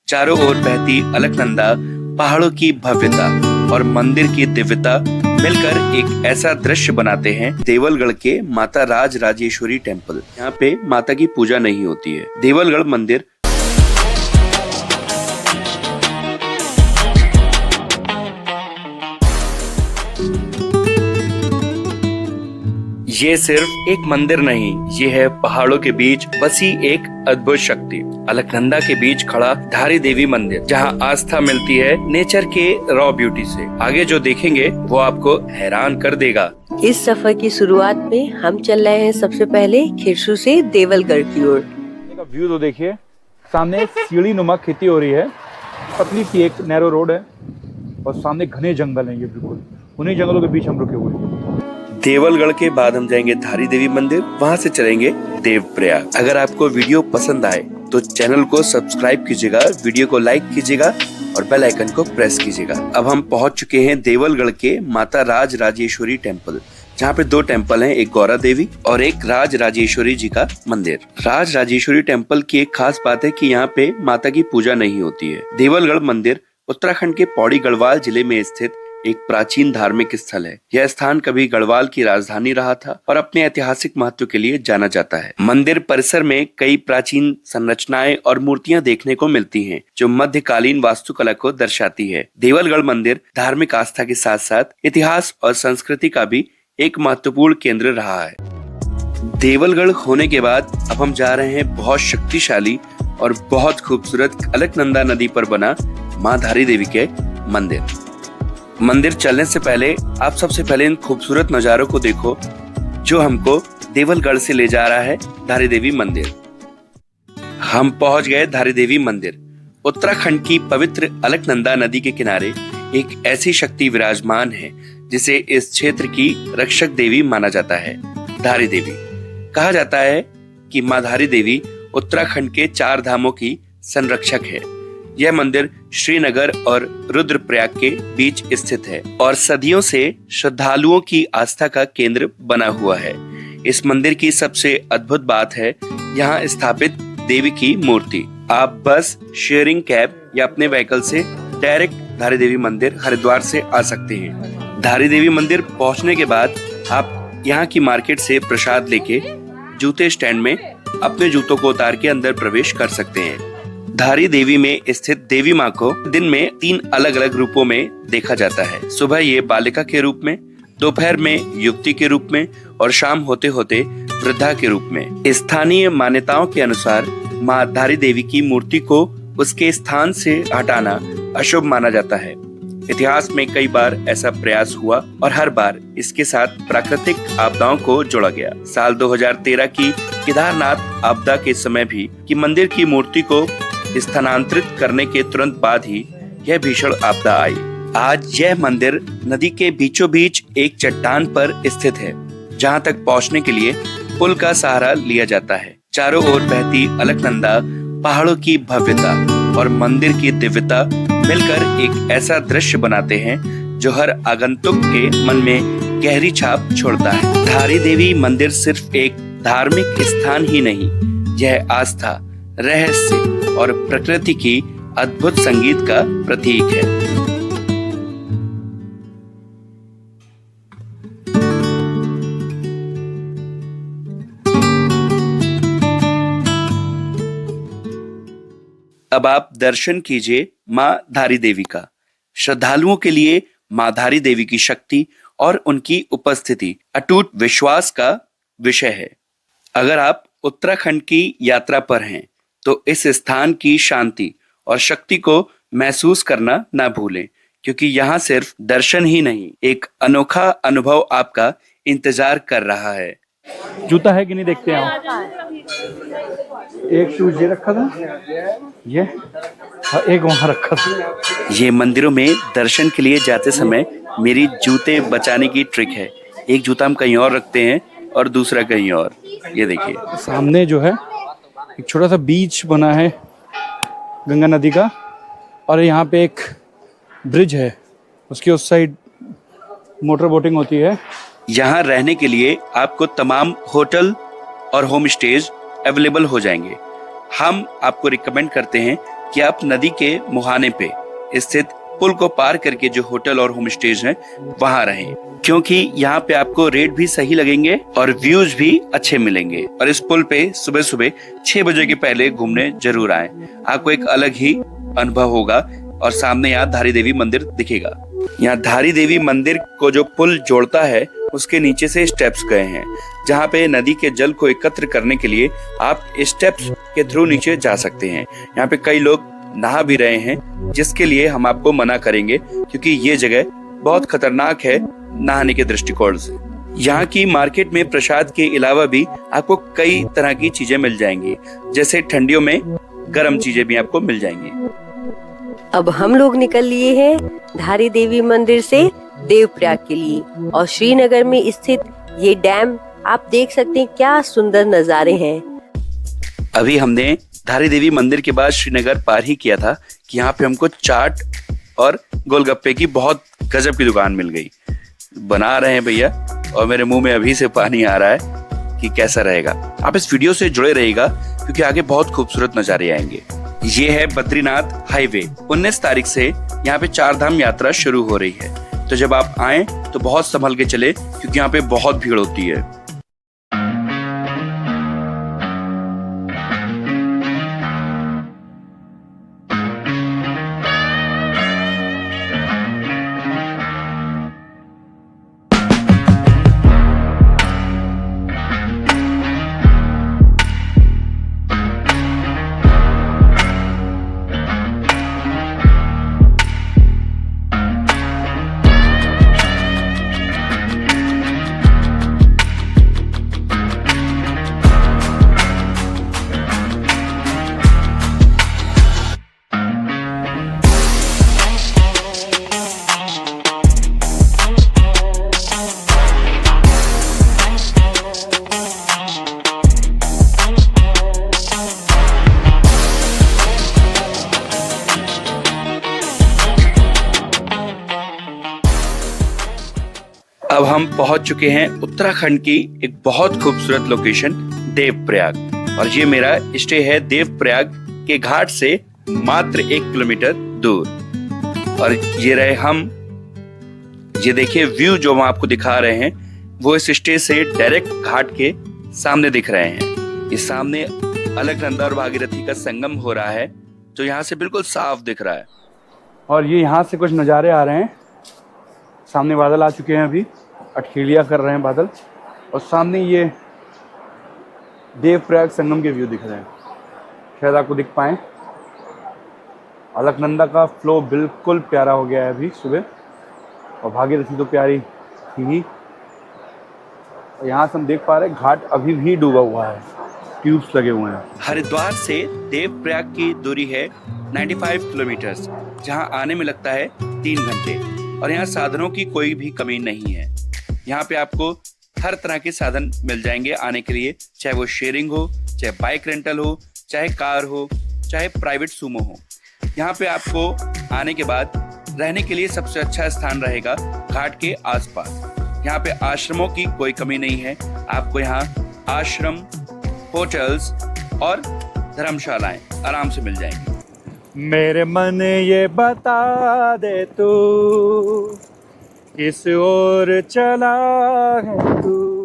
चारों ओर बहती अलकनंदा, पहाड़ों की भव्यता और मंदिर की दिव्यता मिलकर एक ऐसा दृश्य बनाते हैं देवलगढ़ के माता राज राजेश्वरी टेम्पल। यहाँ पे माता की पूजा नहीं होती है। देवलगढ़ मंदिर ये सिर्फ एक मंदिर नहीं, ये है पहाड़ों के बीच बसी एक अद्भुत शक्ति। अलकनंदा के बीच खड़ा धारी देवी मंदिर, जहाँ आस्था मिलती है नेचर के रॉ ब्यूटी से। आगे जो देखेंगे वो आपको हैरान कर देगा। इस सफर की शुरुआत में हम चल रहे हैं सबसे पहले खिरसू से देवलगढ़ की ओर। व्यू तो देखिए, सामने सीढ़ी नुमा खेती हो रही है, पतली सी एक नैरो रोड है और सामने घने जंगल हैं। ये बिल्कुल उन्हीं जंगलों के बीच हम रुके हुए हैं। देवलगढ़ के बाद हम जाएंगे धारी देवी मंदिर, वहाँ से चलेंगे देवप्रयाग। अगर आपको वीडियो पसंद आए तो चैनल को सब्सक्राइब कीजिएगा, वीडियो को लाइक कीजिएगा और बेल आइकन को प्रेस कीजिएगा। अब हम पहुँच चुके हैं देवलगढ़ के माता राज राजेश्वरी टेम्पल, जहाँ पे दो टेम्पल हैं, एक गौरा देवी और एक राज राजेश्वरी जी का मंदिर। राज राजेश्वरी टेम्पल की एक खास बात है कि यहाँ पे माता की पूजा नहीं होती है। देवलगढ़ मंदिर उत्तराखंड के पौड़ी गढ़वाल जिले में स्थित एक प्राचीन धार्मिक स्थल है। यह स्थान कभी गढ़वाल की राजधानी रहा था और अपने ऐतिहासिक महत्व के लिए जाना जाता है। मंदिर परिसर में कई प्राचीन संरचनाएं और मूर्तियां देखने को मिलती हैं, जो मध्यकालीन वास्तुकला को दर्शाती है। देवलगढ़ मंदिर धार्मिक आस्था के साथ साथ इतिहास और संस्कृति का भी एक महत्वपूर्ण केंद्र रहा है। देवलगढ़ होने के बाद अब हम जा रहे हैं बहुत शक्तिशाली और बहुत खूबसूरत अलकनंदा नदी पर बना माँ धारी देवी के मंदिर चलने से पहले आप सबसे पहले इन खूबसूरत नजारों को देखो, जो हमको देवलगढ़ से ले जा रहा है धारी देवी मंदिर। हम पहुंच गए धारी देवी मंदिर। उत्तराखंड की पवित्र अलकनंदा नदी के किनारे एक ऐसी शक्ति विराजमान है जिसे इस क्षेत्र की रक्षक देवी माना जाता है। धारी देवी कहा जाता है कि माँ धारी देवी उत्तराखंड के 4 धामों की संरक्षक है। यह मंदिर श्रीनगर और रुद्रप्रयाग के बीच स्थित है और सदियों से श्रद्धालुओं की आस्था का केंद्र बना हुआ है। इस मंदिर की सबसे अद्भुत बात है यहाँ स्थापित देवी की मूर्ति। आप बस शेयरिंग कैब या अपने व्हीकल से डायरेक्ट धारी देवी मंदिर हरिद्वार से आ सकते हैं। धारी देवी मंदिर पहुँचने के बाद आप यहाँ की मार्केट से प्रसाद लेके जूते स्टैंड में अपने जूतों को उतार के अंदर प्रवेश कर सकते हैं। धारी देवी में स्थित देवी माँ को दिन में 3 अलग अलग रूपों में देखा जाता है। सुबह ये बालिका के रूप में, दोपहर में युवती के रूप में और शाम होते होते वृद्धा के रूप में। स्थानीय मान्यताओं के अनुसार माँ धारी देवी की मूर्ति को उसके स्थान से हटाना अशुभ माना जाता है। इतिहास में कई बार ऐसा प्रयास हुआ और हर बार इसके साथ प्राकृतिक आपदाओं को जोड़ा गया। साल 2013 की केदारनाथ आपदा के समय भी कि मंदिर की मूर्ति को स्थानांतरित करने के तुरंत बाद ही यह भीषण आपदा आई। आज यह मंदिर नदी के बीचों बीच एक चट्टान पर स्थित है, जहां तक पहुंचने के लिए पुल का सहारा लिया जाता है। चारों ओर बहती अलकनंदा, पहाड़ों की भव्यता और मंदिर की दिव्यता मिलकर एक ऐसा दृश्य बनाते हैं जो हर आगंतुक के मन में गहरी छाप छोड़ता है। धारी देवी मंदिर सिर्फ एक धार्मिक स्थान ही नहीं, यह आस्था, रहस्य और प्रकृति की अद्भुत संगीत का प्रतीक है। अब आप दर्शन कीजिए माँ धारी देवी का। श्रद्धालुओं के लिए माँ धारी देवी की शक्ति और उनकी उपस्थिति अटूट विश्वास का विषय है। अगर आप उत्तराखंड की यात्रा पर हैं तो इस स्थान की शांति और शक्ति को महसूस करना ना भूलें, क्योंकि यहाँ सिर्फ दर्शन ही नहीं, एक अनोखा अनुभव आपका इंतजार कर रहा है। जूता है कि नहीं देखते हैं आप। एक शूज ये रखा था, ये एक वहाँ रखा था। ये मंदिरों में दर्शन के लिए जाते समय मेरी जूते बचाने की ट्रिक है। एक जूता हम कहीं और रखते हैं और दूसरा कहीं और। ये देखिए सामने जो है एक छोटा सा बीच बना है गंगा नदी का, और यहाँ पे एक ब्रिज है, उसकी उस साइड मोटर बोटिंग होती है। यहाँ रहने के लिए आपको तमाम होटल और होम स्टेज अवेलेबल हो जाएंगे। हम आपको रिकमेंड करते हैं कि आप नदी के मुहाने पे स्थित पुल को पार करके जो होटल और होम स्टेज हैं वहां रहें, क्योंकि यहाँ पे आपको रेट भी सही लगेंगे और व्यूज भी अच्छे मिलेंगे। और इस पुल पे सुबह सुबह 6 बजे के पहले घूमने जरूर आए, आपको एक अलग ही अनुभव होगा। और सामने यहाँ धारी देवी मंदिर दिखेगा। यहाँ धारी देवी मंदिर को जो पुल जोड़ता है उसके नीचे से स्टेप्स गए हैं, जहाँ पे नदी के जल को एकत्र करने के लिए आप स्टेप्स के थ्रू नीचे जा सकते हैं। यहाँ पे कई लोग नहा भी रहे हैं, जिसके लिए हम आपको मना करेंगे क्योंकि ये जगह बहुत खतरनाक है नहाने के दृष्टिकोण से। यहाँ की मार्केट में प्रसाद के अलावा भी आपको कई तरह की चीजें मिल जाएंगी, जैसे ठंडियों में गर्म चीजें भी आपको मिल जाएंगी। अब हम लोग निकल लिए हैं धारी देवी मंदिर से देवप्रयाग के लिए, और श्रीनगर में स्थित ये डैम आप देख सकते हैं, क्या सुंदर नजारे हैं। अभी हमने धारी देवी मंदिर के बाद श्रीनगर पार ही किया था कि यहाँ पे हमको चाट और गोलगप्पे की बहुत गजब की दुकान मिल गई। बना रहे हैं भैया और मेरे मुंह में अभी से पानी आ रहा है कि कैसा रहेगा। आप इस वीडियो से जुड़े रहिएगा क्योंकि आगे बहुत खूबसूरत नजारे आएंगे। ये है बद्रीनाथ हाईवे। 19 तारीख से यहाँ पे 4 धाम यात्रा शुरू हो रही है, तो जब आप आए तो बहुत संभल के चले क्योंकि यहाँ पे बहुत भीड़ होती है। अब हम पहुंच चुके हैं उत्तराखंड की एक बहुत खूबसूरत लोकेशन देवप्रयाग, और ये मेरा स्टे है देवप्रयाग के घाट से मात्र 1 किलोमीटर दूर। और ये रहे हम, ये देखिए व्यू जो हम आपको दिखा रहे हैं वो इस स्टे से डायरेक्ट घाट के सामने दिख रहे हैं। इस सामने अलकनंदा और भागीरथी का संगम हो रहा है जो यहाँ से बिल्कुल साफ दिख रहा है। और ये यहाँ से कुछ नज़ारे आ रहे हैं। सामने बादल आ चुके हैं, अभी अटखेलियाँ कर रहे हैं बादल, और सामने ये देवप्रयाग संगम के व्यू दिख रहे हैं, शायद आपको दिख पाएँ। अलकनंदा का फ्लो बिल्कुल प्यारा हो गया है अभी सुबह, और भागीरथी तो प्यारी थी ही। और यहाँ से हम देख पा रहे हैं घाट अभी भी डूबा हुआ है, ट्यूब्स लगे हुए हैं। हरिद्वार से देवप्रयाग की दूरी है 95 किलोमीटर, जहाँ आने में लगता है 3 घंटे। और यहाँ साधनों की कोई भी कमी नहीं है। यहाँ पे आपको हर तरह के साधन मिल जाएंगे आने के लिए, चाहे वो शेयरिंग हो, चाहे बाइक रेंटल हो, चाहे कार हो, चाहे प्राइवेट सूमो हो। यहाँ पे आपको आने के बाद रहने के लिए सबसे अच्छा स्थान रहेगा घाट के आसपास। यहाँ पे आश्रमों की कोई कमी नहीं है, आपको यहाँ आश्रम, होटल्स और धर्मशालाएं आराम से मिल जाएंगी। मेरे मन ये बता दे तू किस ओर चला है तू।